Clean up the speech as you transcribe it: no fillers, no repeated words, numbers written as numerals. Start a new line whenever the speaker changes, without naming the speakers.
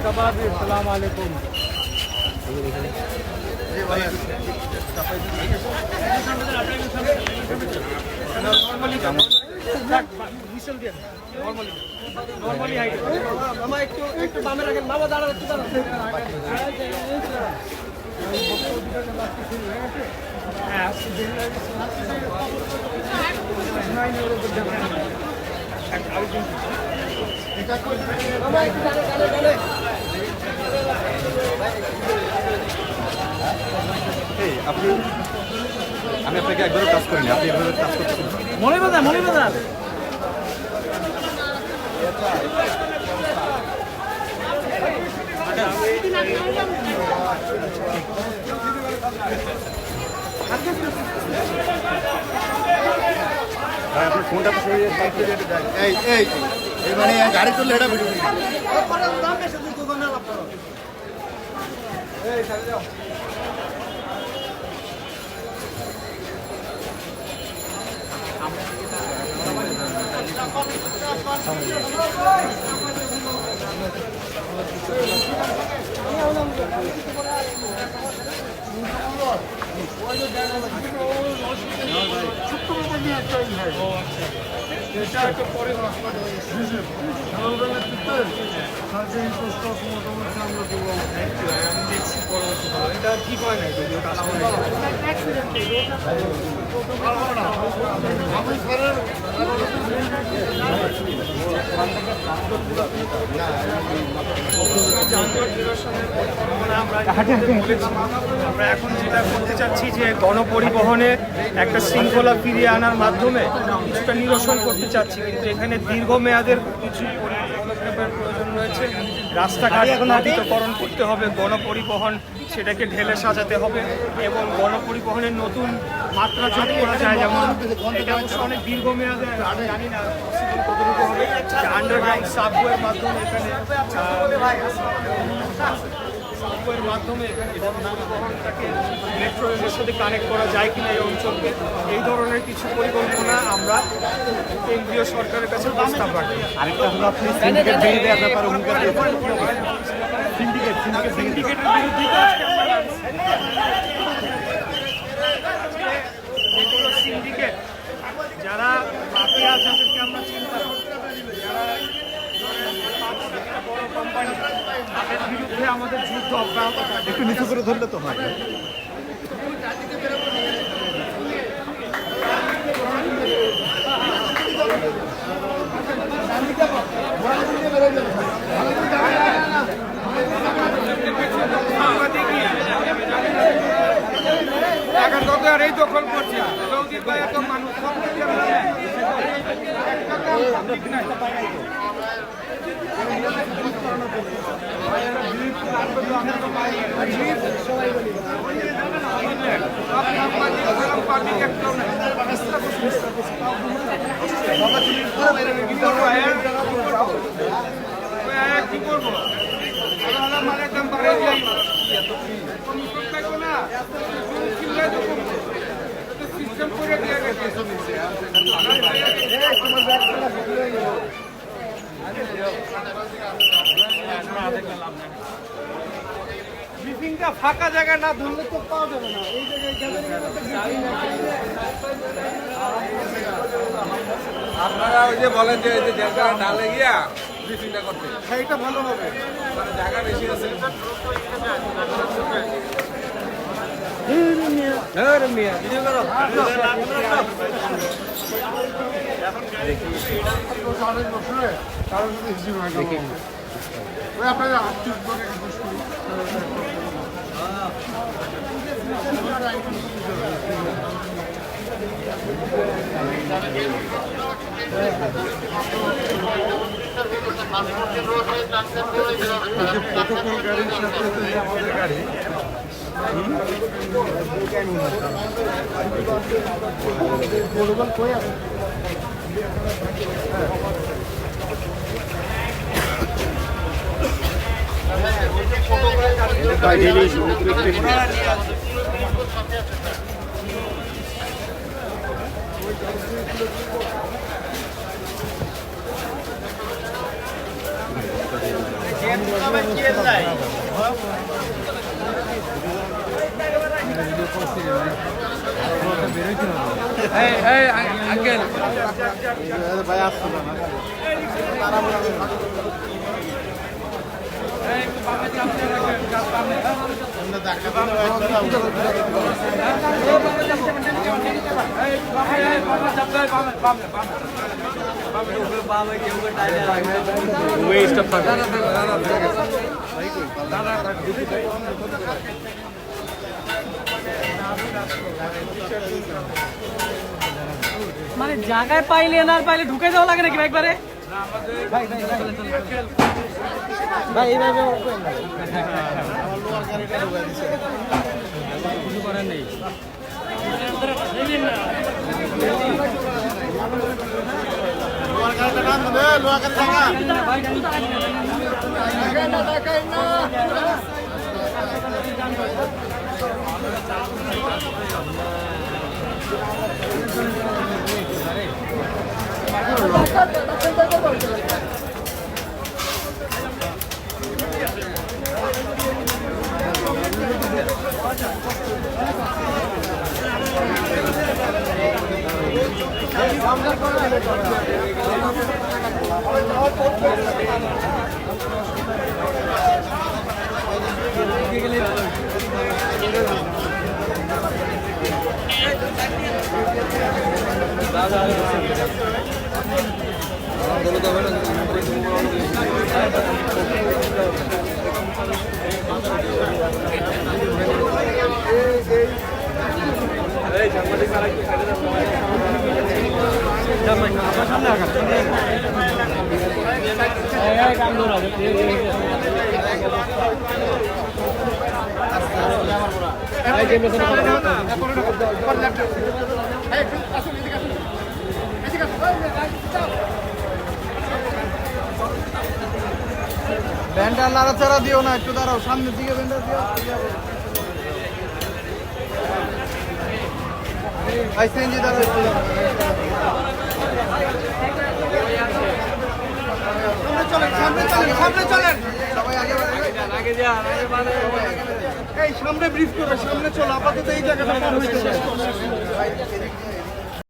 कबाबी अस्सलाम वालेकुम।
আমি আপনাকে একবারও টাচ করিনি, আপনি একবারও টাচ করতেছেন।
মনে বাদা
আপনার ফোনটা এই মানে গাড়ি চললে এটা ভিডিও
আমরা এখন যেটা করতে চাচ্ছি যে গণপরিবহনে একটা শৃঙ্খলা ফিরিয়ে আনার মাধ্যমে কিছুটা নিরসন করতে চাচ্ছি, কিন্তু এখানে দীর্ঘমেয়াদের কিছু পদক্ষেপের প্রয়োজন রয়েছে। রাস্তাঘাট উন্নতিকরণ করতে হবে, গণপরিবহন সেটাকে ঢেলে সাজাতে হবে এবং গণপরিবহনের নতুন মাত্রা যোগ করা যায়। যেমন এটা অবশ্য অনেক দীর্ঘমেয়াদে, আমি জানি না কতটুকু হবে, আন্ডারগ্রাউন্ড সাবওয়ের মাধ্যমে এখানে সাবওয়ের মাধ্যমে গণপরিবহনটাকে মেট্রো রেলের সাথে কানেক্ট করা যায় কিনা এই অঞ্চলকে, এই ধরনের কিছু পরিকল্পনা আমরা কেন্দ্রীয় সরকারের কাছে প্রস্তাব রাখি।
আরেকটা হলো আপনি সিন্ডিকেট ভেঙে দেওয়ার ব্যাপারে অঙ্গীকার দিয়েছেন।
সিন্ডিকেটের বিরুদ্ধে যেগুলো সিন্ডিকেট যারা মাফিয়া যাদেরকে আমরা চিন্তা করতে পারি, যারা বড় কোম্পানি, তাদের বিরুদ্ধে আমাদের যুদ্ধ অব্যাহত থাকবে।
একটু নিচু করে ধরলে তো হয়।
এখন কত আর এই দখল করছে সৌদির ভাই, এত মানুষ কি করবো, মালের দাম বাড়াই যাই না, সিস্টেম করে দিয়ে গেছে। ব্রিফিংটা ফাঁকা জায়গা না ধরলে তো পাওয়া যাবে না, এই
আপনারা ওই যে বলেন যে জেলখানা ডালে গিয়া ব্রিফিংটা করতে,
সেইটা ভালো হবে,
মানে জায়গা বেশি আছে।
প্রোটোকল গাড়ির সাথে আমাদের গাড়ি
আঙ্কেল
ভাই আসতো না
মানে জায়গায় পাইলে না পাইলে ঢুকে যাওয়া লাগে নাকি একবারে ভাই এইভাবে কিছু করার নেই
ব্যান্ডটা নাড়াচাড়া দিও না, একটু দাঁড়াও, সামনের দিকে ব্যান্ডটা দিও। ভাই সিএনজি দাঁড়াও, একটু দাঁড়াও। সামনে চলেন, সামনে চলেন, সবাই আগে এই সামনে ব্রিফ করো, সামনে চলো, আপাতত এই জায়গাটা পার হইতে